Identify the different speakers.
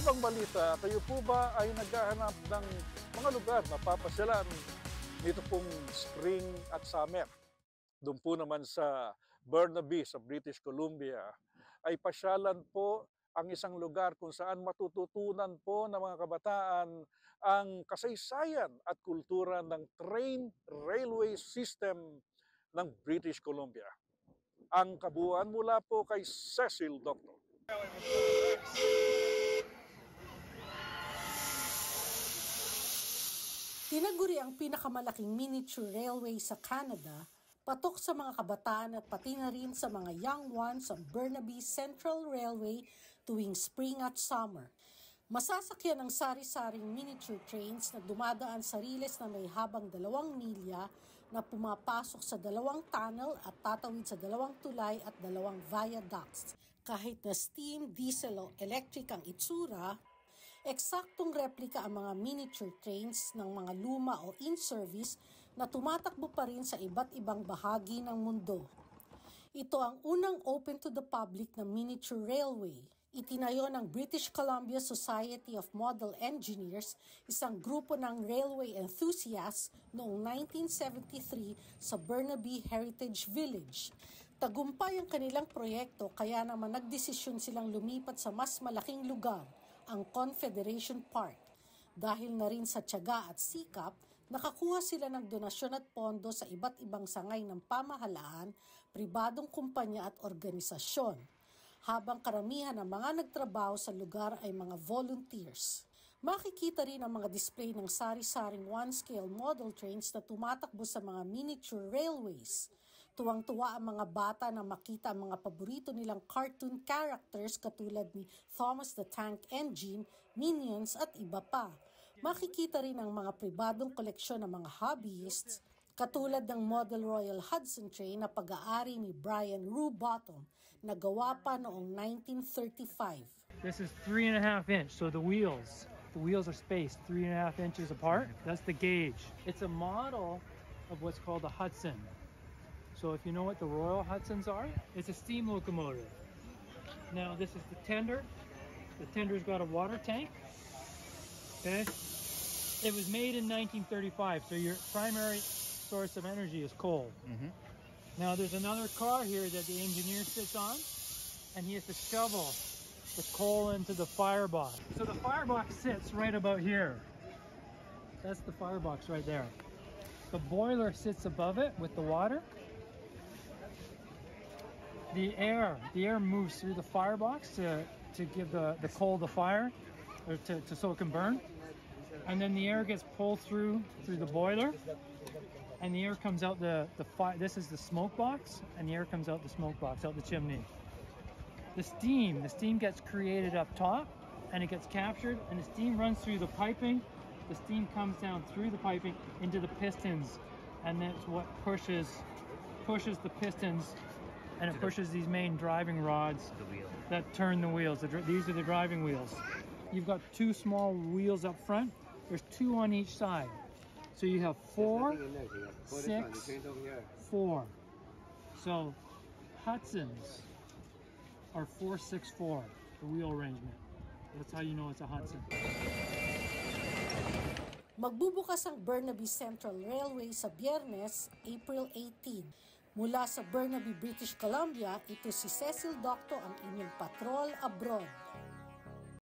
Speaker 1: ibang balita, kayo po ba ay naghahanap ng mga lugar na papasyalan dito pong spring at summer? Doon po naman sa Burnaby sa British Columbia ay pasyalan po ang isang lugar kung saan matututunan po ng mga kabataan ang kasaysayan at kultura ng train railway system ng British Columbia. Ang kabuuan mula po kay Cecil Doctor.
Speaker 2: Tinaguri ang pinakamalaking miniature railway sa Canada, patok sa mga kabataan at pati na rin sa mga young ones ang Burnaby Central Railway tuwing spring at summer. Masasakyan ang sari-saring miniature trains na dumadaan sa riles na may habang 2 milya na pumapasok sa 2 tunnel at tatawid sa 2 tulay at 2 viaducts. Kahit na steam, diesel o electric ang itsura, eksaktong replika ang mga miniature trains ng mga luma o in-service na tumatakbo pa rin sa iba't ibang bahagi ng mundo. Ito ang unang open to the public na miniature railway. Itinayo ng British Columbia Society of Model Engineers, isang grupo ng railway enthusiasts noong 1973 sa Burnaby Heritage Village. Tagumpay ang kanilang proyekto kaya naman nagdesisyon silang lumipat sa mas malaking lugar, ang Confederation Park. Dahil na rin sa tiyaga at sikap, nakakuha sila ng donasyon at pondo sa iba't ibang sangay ng pamahalaan, pribadong kumpanya at organisasyon, habang karamihan ng mga nagtrabaho sa lugar ay mga volunteers. Makikita rin ang mga display ng sari-saring one-scale model trains na tumatakbo sa mga miniature railways. Tuwang-tuwa ang mga bata na makita ang mga paborito nilang cartoon characters katulad ni Thomas the Tank Engine, Minions at iba pa. Makikita rin ang mga pribadong koleksyon ng mga hobbyists katulad ng Model Royal Hudson train na pag-aari ni Brian Rue-Bottom na gawa pa noong 1935.
Speaker 3: This is 3.5 inch, so the wheels are spaced 3.5 inches apart. That's the gauge. It's a model of what's called a Hudson. So if you know what the Royal Hudsons are, it's a steam locomotive. Now this is the tender. The tender's got a water tank. Okay. It was made in 1935, so your primary source of energy is coal. Now there's another car here that the engineer sits on, and he has to shovel the coal into the firebox. So the firebox sits right about here. That's the firebox right there. The boiler sits above it with the water. The air moves through the firebox to give the coal the fire, or so it can burn. And then the air gets pulled through the boiler, and the air comes out this is the smoke box, and the air comes out the smoke box, out the chimney. The steam gets created up top, and it gets captured, and the steam runs through the piping. The steam comes down through the piping into the pistons, and that's what pushes the pistons, and it pushes these main driving rods that turn the wheels. These are the driving wheels. You've got 2 small wheels up front. There's 2 on each side. So you have 4, 6, 4. So Hudsons are 4, 6, 4, the wheel arrangement. That's how you know it's a Hudson.
Speaker 2: Magbubukas ang Burnaby Central Railway sa Biyernes, April 18. Mula sa Burnaby, British Columbia, ito si Cecil Doctor, ang inyong patrol abroad.